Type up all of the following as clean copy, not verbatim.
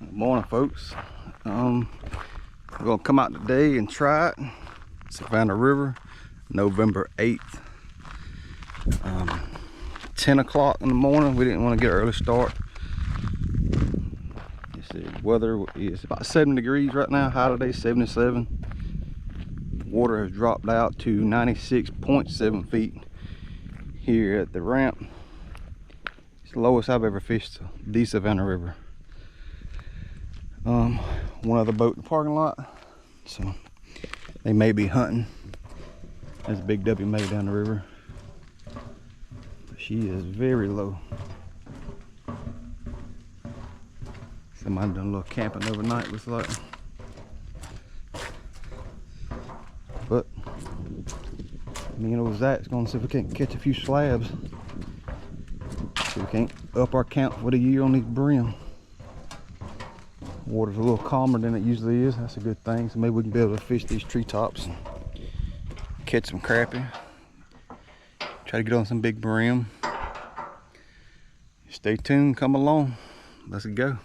Good morning, folks. We're gonna come out today and try it. Savannah River, November 8th. 10 o'clock in the morning. We didn't want to get an early start. The weather is about 70 degrees right now. High today 77. Water has dropped out to 96.7 feet here at the ramp. It's the lowest I've ever fished the Savannah River. One other boat in the parking lot, so they may be hunting. There's a big W May down the river, but she is very low. Somebody done a little camping overnight, looks like. But me and old Zach's gonna see if we can't catch a few slabs. See if we can't up our count for the year on these brim. Water's a little calmer than it usually is. That's a good thing. So maybe we can be able to fish these treetops and catch some crappie. Try to get on some big brim. Stay tuned, come along. Let's go.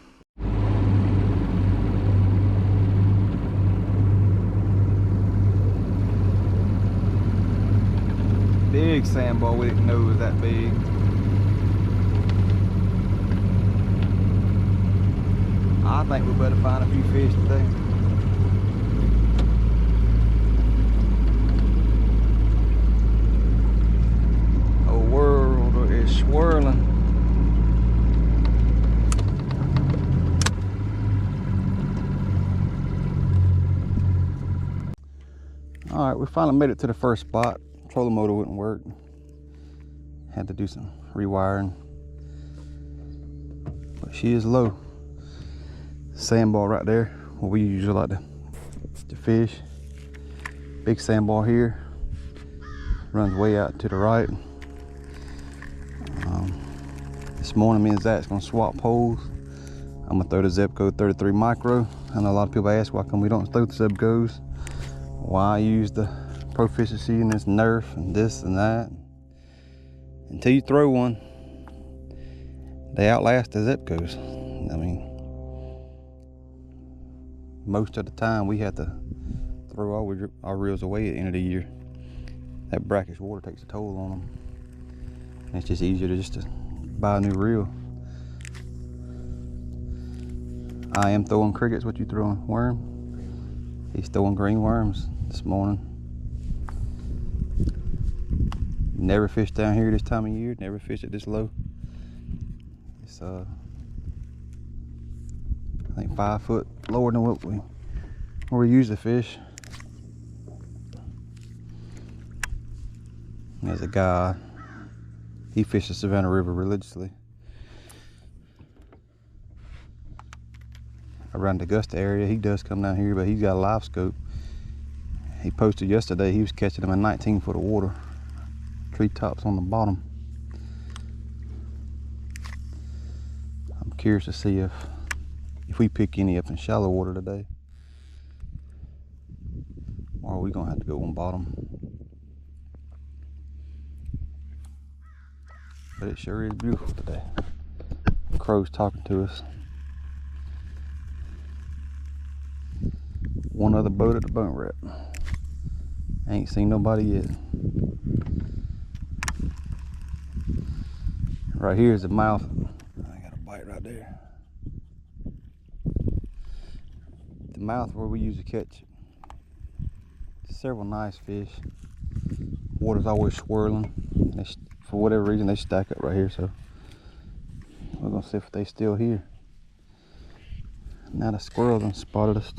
Big sandbar, we didn't know it was that big. I think we better find a few fish today. The world is swirling. All right, we finally made it to the first spot. Trolling motor wouldn't work. Had to do some rewiring. But she is low. Sandbar right there, where we usually like to fish. Big sandbar here. Runs way out to the right. This morning, me and Zach's gonna swap poles. I'm gonna throw the Zebco 33 micro. I know a lot of people ask why come we don't throw the Zebcos. Why I use the proficiency and this Nerf and this and that. Until you throw one, they outlast the Zebcos. I mean, most of the time we have to throw our reels away at the end of the year. That brackish water takes a toll on them. And it's just easier to buy a new reel. I am throwing crickets. What you throwing? Worm? He's throwing green worms this morning. Never fished down here this time of year. Never fished it this low. It's I think 5 foot lower than where we usually fish. There's a guy, he fishes the Savannah River religiously. Around the Augusta area, he does come down here, but he's got a live scope. He posted yesterday, he was catching them in 19 foot of water. Treetops on the bottom. I'm curious to see if we pick any up in shallow water today, or are we gonna have to go on bottom? But it sure is beautiful today. Crow's talking to us. One other boat at the boat ramp. Ain't seen nobody yet. Right here is the mouth. I got a bite right there. The mouth where we usually catch several nice fish. Water's always swirling. For whatever reason, they stack up right here, so we're gonna see if they still here. Now the squirrel done spotted us.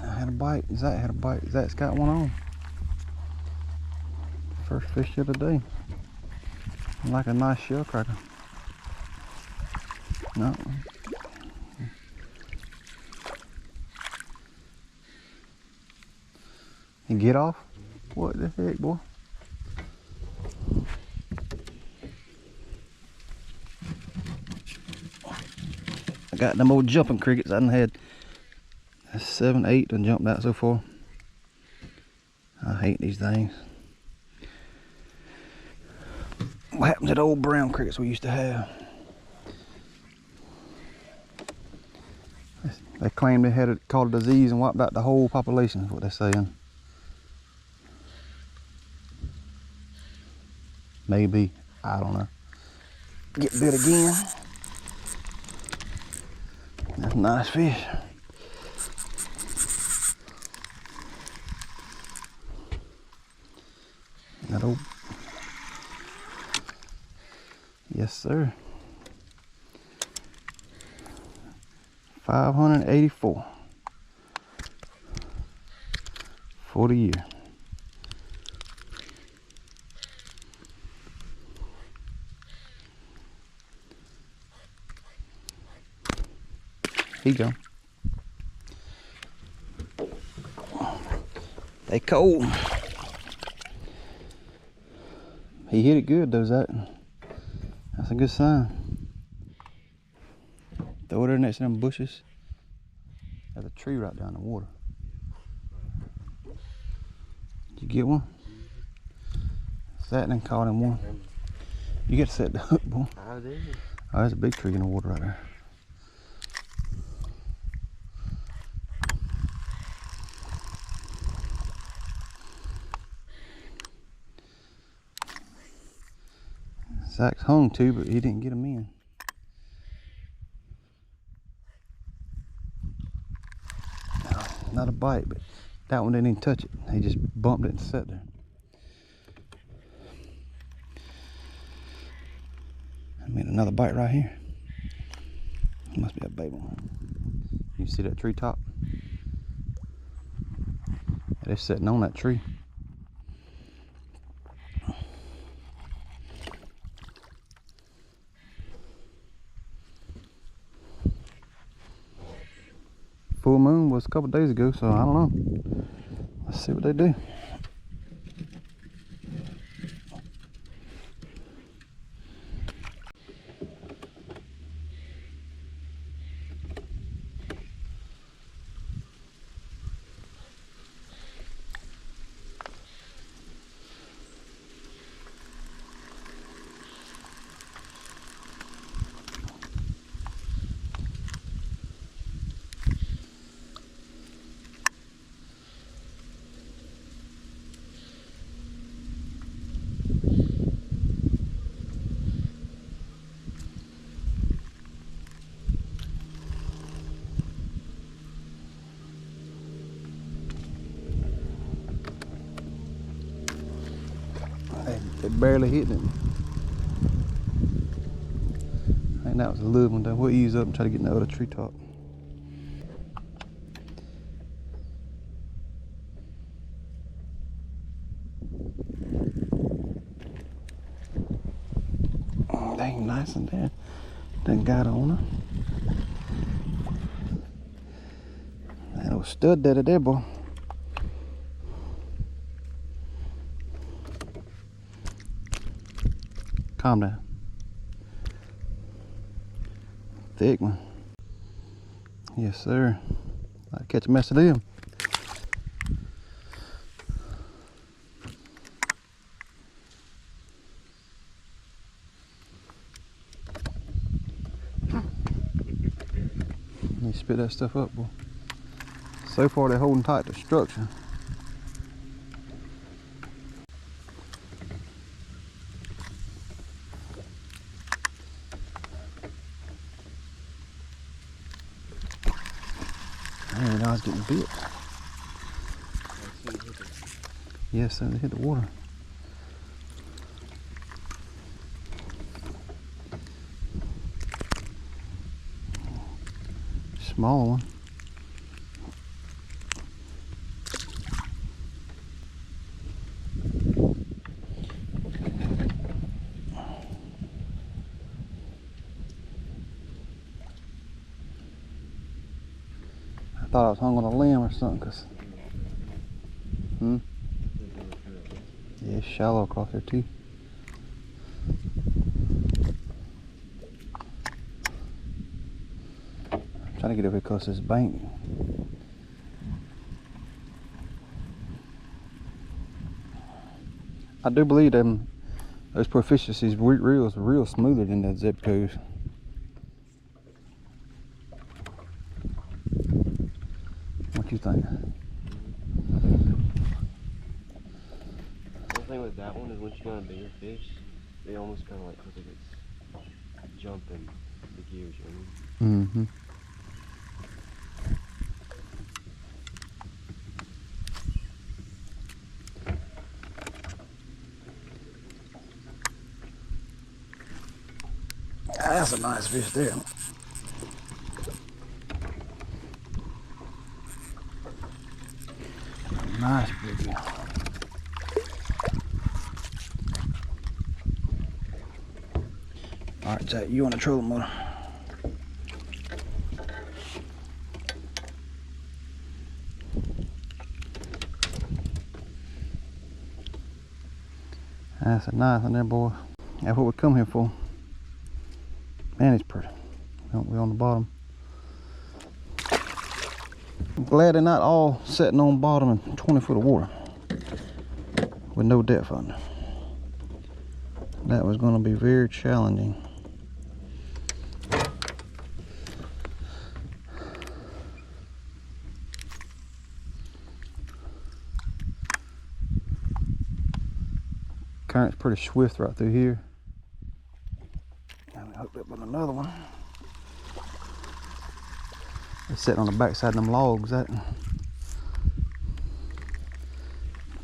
I had a bite. Zach had a bite. Zach's got one on. First fish of the day. Like a nice shell cracker. No. You get off? What the heck, boy? I got them old jumping crickets. I done had 7, 8 and jumped out so far. I hate these things. What happened to the old brown crickets we used to have? They claimed they had caught a disease and wiped out the whole population, is what they're saying. Maybe, I don't know. Get bit again. That's a nice fish. That old, yes sir. 584 for the year. Here you go. They cold. He hit it good though, Zach. That's a good sign. Throw it there next to them bushes. There's a tree right down the water. Did you get one? Sat and caught him one. You got to set the hook, boy. I did. Oh, there's a big tree in the water right there. Zach's hung too, but he didn't get him in. Not a bite, but that one didn't even touch it. He just bumped it and sat there. I made another bite right here. Must be a baby one. You see that treetop? They're sitting on that tree. Full moon was a couple days ago, so I don't know. Let's see what they do. They barely hitting it. I think that was a little one though. We'll ease up and try to get in the other treetop. Oh, dang, nice and there. Done got on her. That old stud daddy there, boy. Calm down. Thick one. Yes, sir. I'll catch a mess of them. Let me spit that stuff up, boy. So far, they're holding tight to structure. Man, I was getting bit. Yes, sir, they hit the water. Small one. I thought I was hung on a limb or something, cause yeah, it's shallow across there too. I'm trying to get over here close to this bank. I do believe them those proficiencies real smoother than the Zebcos. What you think? The thing with that one is once you got a bigger fish, they almost kind of like feels like it's jumping the gears, you know what I mean? Mm-hmm. That's a nice fish there. Nice big. All right, Jack, you on the trolling motor? That's a nice one there, boy. That's what we come here for. Man, it's pretty. We're on the bottom. I'm glad they're not all sitting on bottom in 20 foot of water with no depth under. That was going to be very challenging. Current's pretty swift right through here. And we hooked up with another one. It's sitting on the back side of them logs. That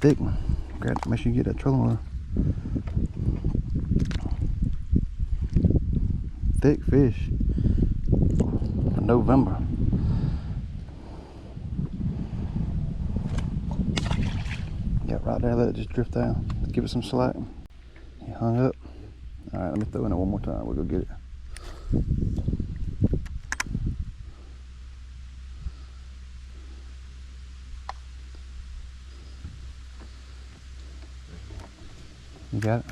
thick one. Grab, make sure you get that trolling motor. Thick fish for November. Yeah, right there. Let it just drift down. Give it some slack. He hung up. All right, let me throw in it one more time. We'll go get it. You got it?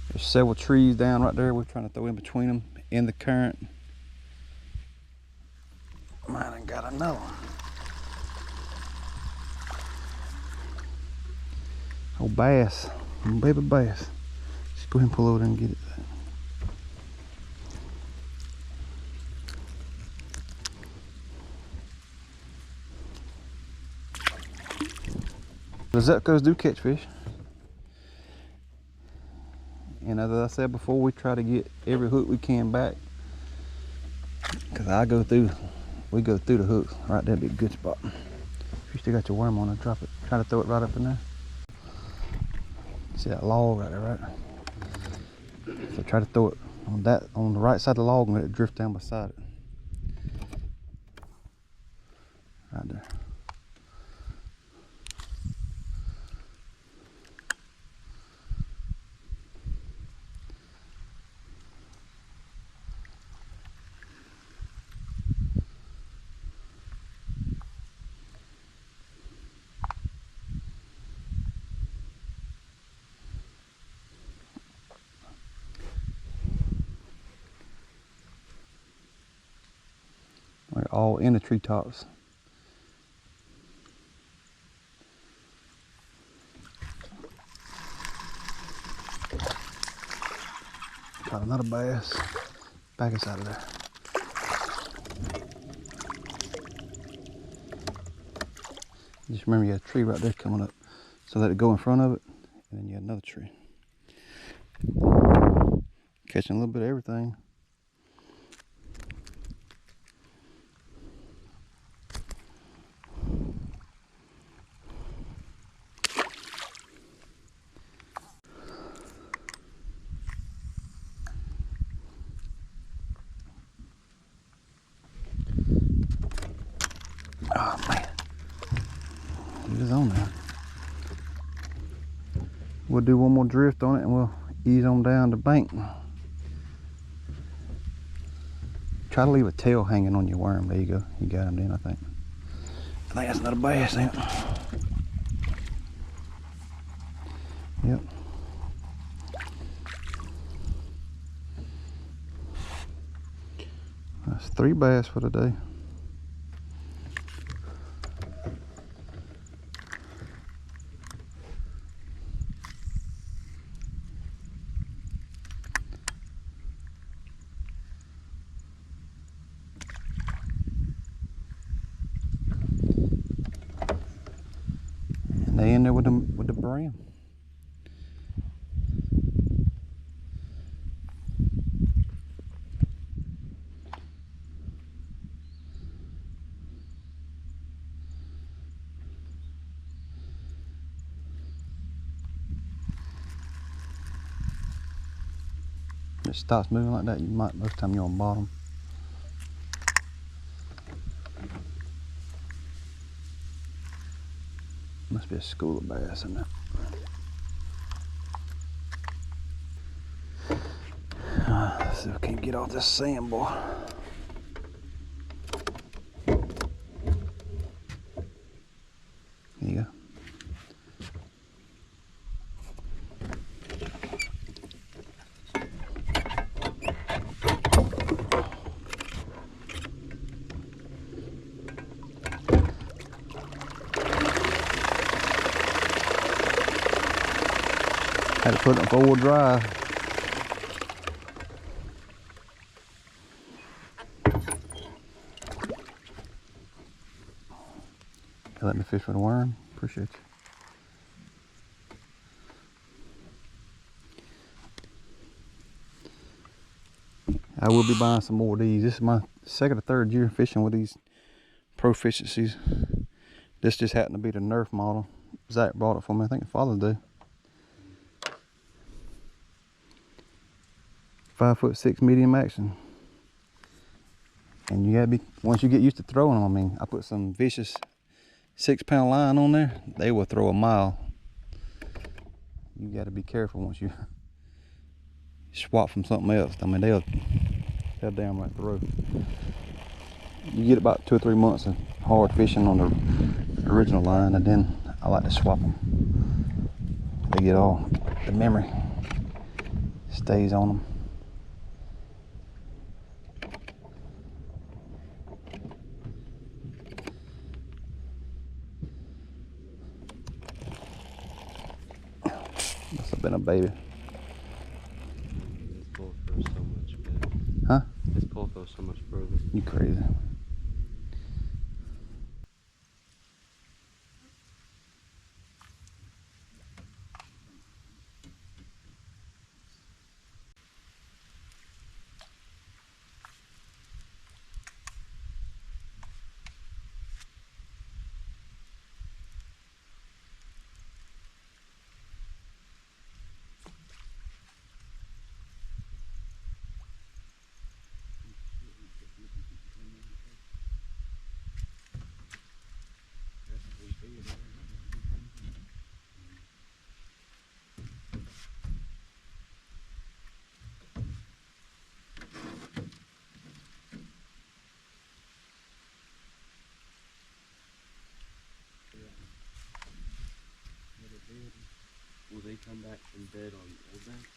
There's several trees down right there. We're trying to throw in between them in the current. Mine ain't got another one. Oh, bass. Baby bass. Just go ahead and pull over and get it. The Zebcos do catch fish. And as I said before, we try to get every hook we can back. Cause we go through the hooks. Right there'd be a good spot. If you still got your worm on it, drop it. Try to throw it right up in there. See that log right there, right? So try to throw it on the right side of the log and let it drift down beside it. Right there. We're all in the treetops. Got another bass. Back us out of there. Just remember you got a tree right there coming up. So let it go in front of it, and then you got another tree. Catching a little bit of everything. Oh man, it is on there. We'll do one more drift on it and we'll ease on down the bank. Try to leave a tail hanging on your worm. There you go. You got him then, I think. I think that's another bass, ain't it? Yep. That's 3 bass for the day. And they in there with the brim. If it stops moving like that, you might, most of the time you're on bottom. Must be a school of bass in there. Let's see if I can get off this sand, boy. There you go. Had to put it in 4-wheel drive. You let me fish with a worm. Appreciate you. I will be buying some more of these. This is my 2nd or 3rd year fishing with these Proficiencies. This just happened to be the Nerf model. Zach bought it for me. I think Father did. 5'6" medium action. And you gotta be, once you get used to throwing them, I mean, I put some vicious 6-pound line on there, they will throw a mile. You gotta be careful once you swap from something else. I mean, they'll downright throw. You get about 2 or 3 months of hard fishing on the original line, and then I like to swap them. They get all, the memory stays on them. Must have been a baby. This pull goes so much better. Huh? This pull goes so much further. You crazy. Will they come back from bed on old banks?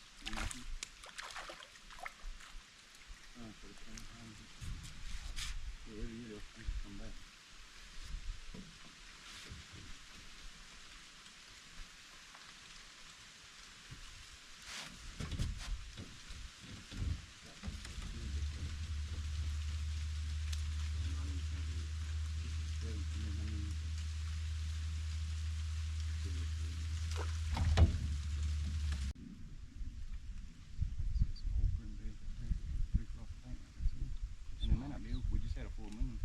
For the same time. Yeah, every year they'll come back. And it may not be open. We just had a full moon.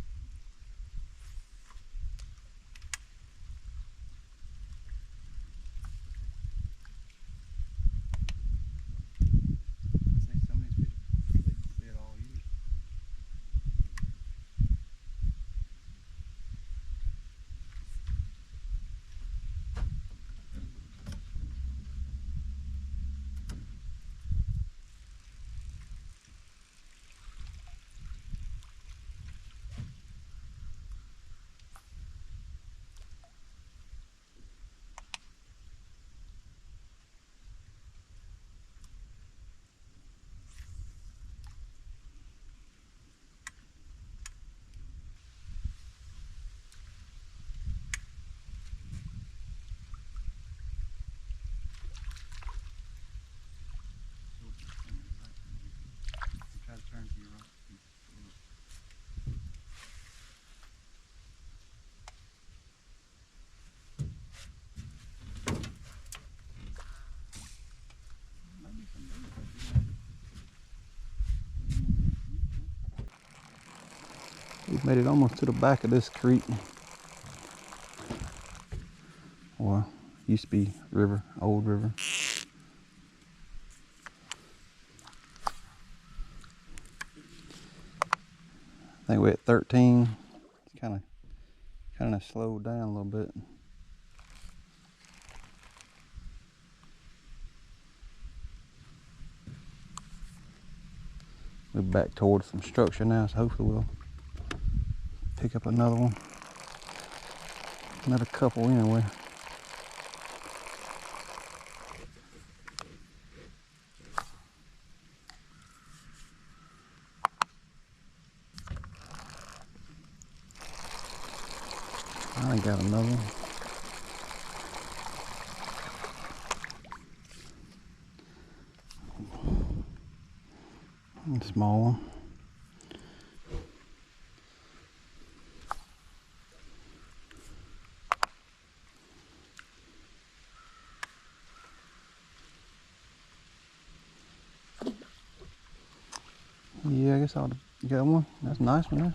We've made it almost to the back of this creek. Or used to be river, old river. I think we're at 13. It's kind of slowed down a little bit. We're back towards some structure now, so hopefully we'll pick up another one. Another couple anyway. I got another one. A small one. Yeah, I guess I'll get one. That's a nice one there.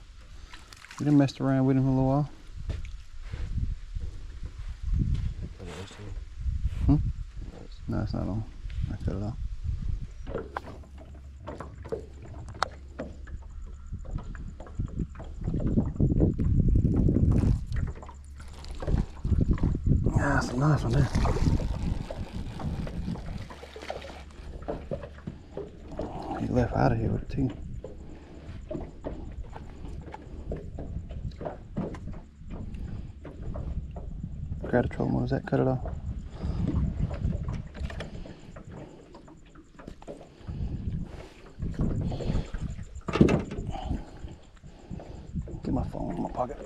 We done messed around with him for a little while. No, it's not on. I cut it off. Yeah, that's a nice one there. He left out of here with it too. Grab the trolling motor, that cut it off. Get my phone in my pocket.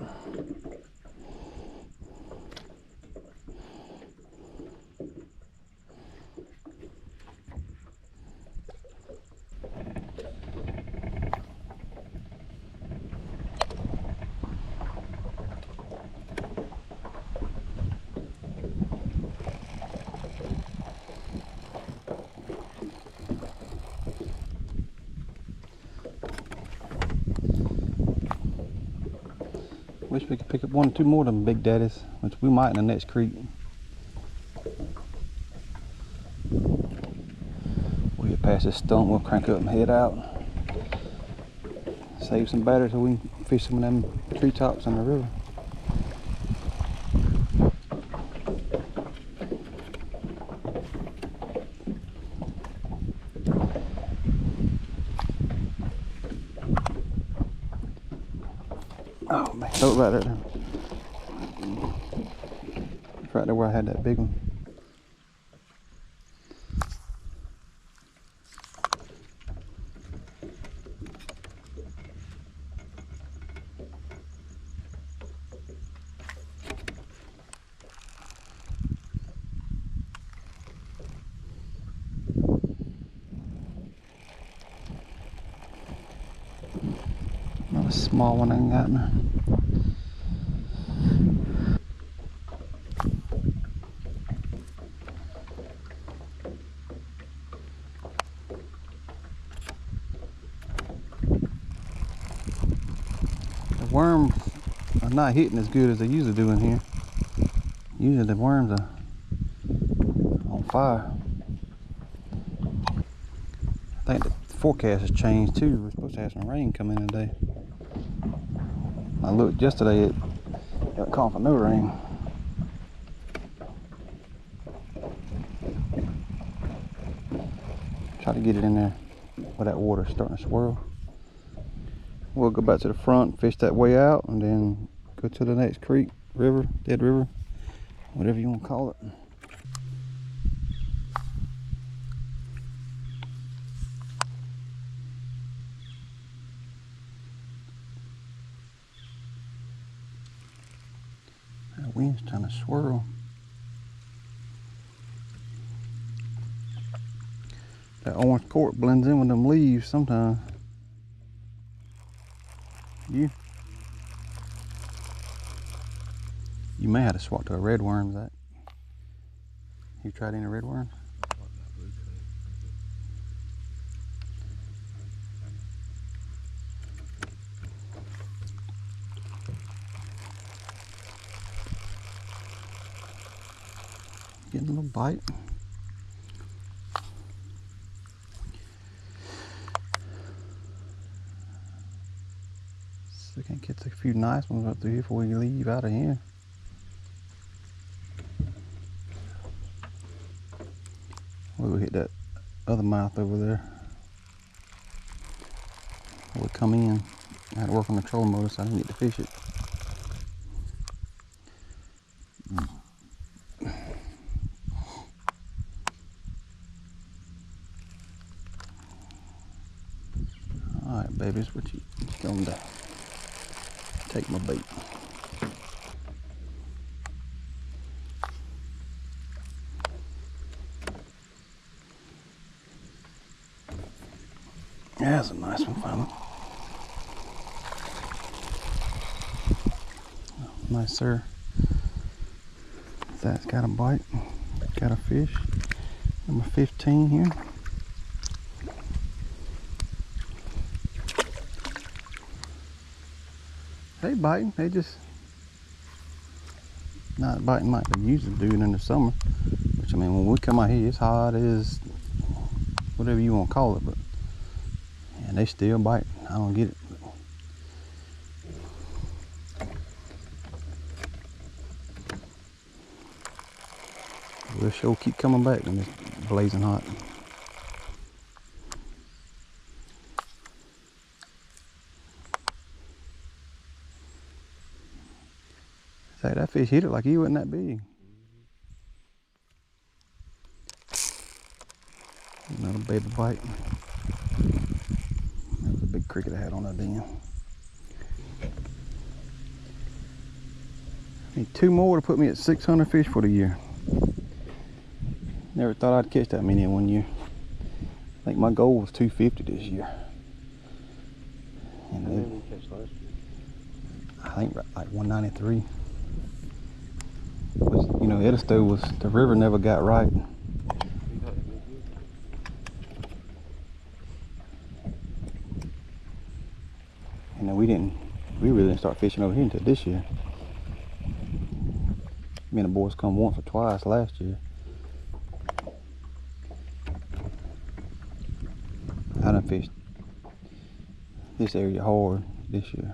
Wish we could pick up one or two more of them big daddies, which we might in the next creek. We'll get past this stump, we'll crank up and head out. Save some battery so we can fish some of them treetops in the river. Oh man, look right there. It's right there where I had that big one. Another small one I ain't got now. The worms are not hitting as good as they usually do in here. Usually the worms are on fire. I think the forecast has changed too. We're supposed to have some rain coming in today. I looked yesterday, it got called for no rain. Try to get it in there where that water's starting to swirl. We'll go back to the front, fish that way out, and then go to the next creek, river, dead river, whatever you want to call it. That wind's trying to swirl. That orange cork blends in with them leaves sometimes. You may have to swap to a red worm, Zach. You tried any red worms? Getting a little bite. So we can get a few nice ones up through here before we leave out of here. We'll hit that other mouth over there. We'll come in. I had to work on the trolling motor so I didn't get to fish it. Alright, babies, what you going to take my bait? Yeah, that's a nice one, finally. Nice, sir. That's got a bite. Got a fish. Number 15 here. They biting. They just not biting like they usually do in the summer. Which, I mean, when we come out here, it's hot as whatever you want to call it, but and they still bite. I don't get it. We'll sure keep coming back when it's blazing hot. Say, that fish hit it like he wasn't that big. Another baby bite. That was a big cricket I had on that dam. Need 2 more to put me at 600 fish for the year. Never thought I'd catch that many in 1 year. I think my goal was 250 this year. And How many did you catch last year? I think like 193. But, you know, Edisto was, the river never got right. You got it, did you? And then we really didn't start fishing over here until this year. Me and the boys come once or twice last year. I done fished this area hard this year.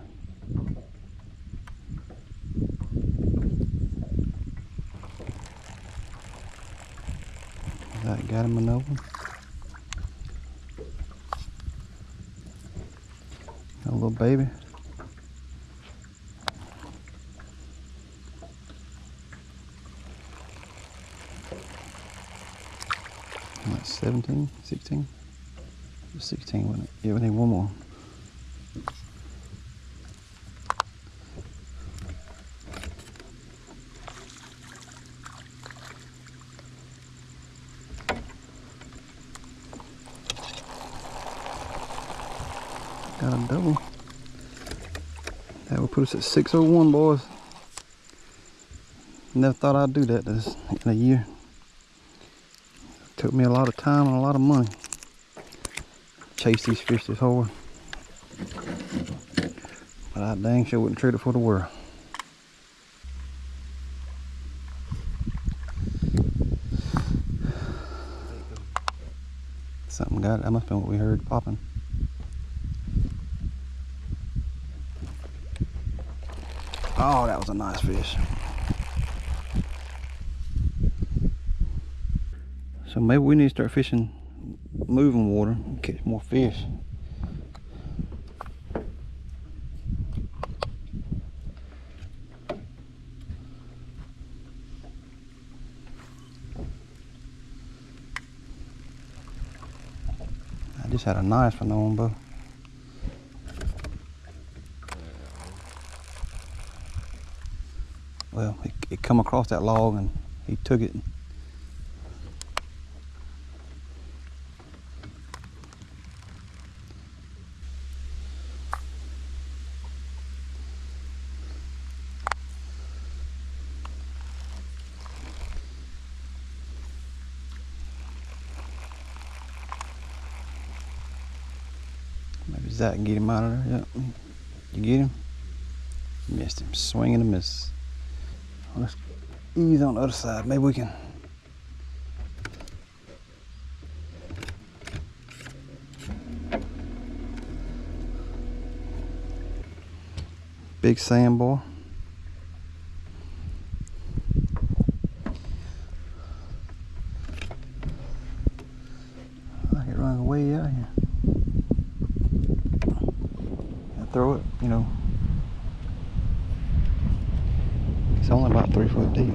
I got him another one. A little baby. Like 17, 16? It was 16, wasn't it? Yeah, we need one more. Got a double. That would put us at 601, boys. Never thought I'd do that this in a year. Took me a lot of time and a lot of money. Chase these fish this hard. But I dang sure wouldn't trade it for the world. Something got it. That must have been what we heard popping. Oh, that was a nice fish. So maybe we need to start fishing moving water and catch more fish. I just had a nice one on, bro. Well, it come across that log and he took it. Maybe Zach can get him out of there. Yep. You get him? Missed him. Swing and a miss. Let's ease on the other side. Maybe we can Big sand boy. I could run way out here. And throw it, you know. It's only about 3 foot deep.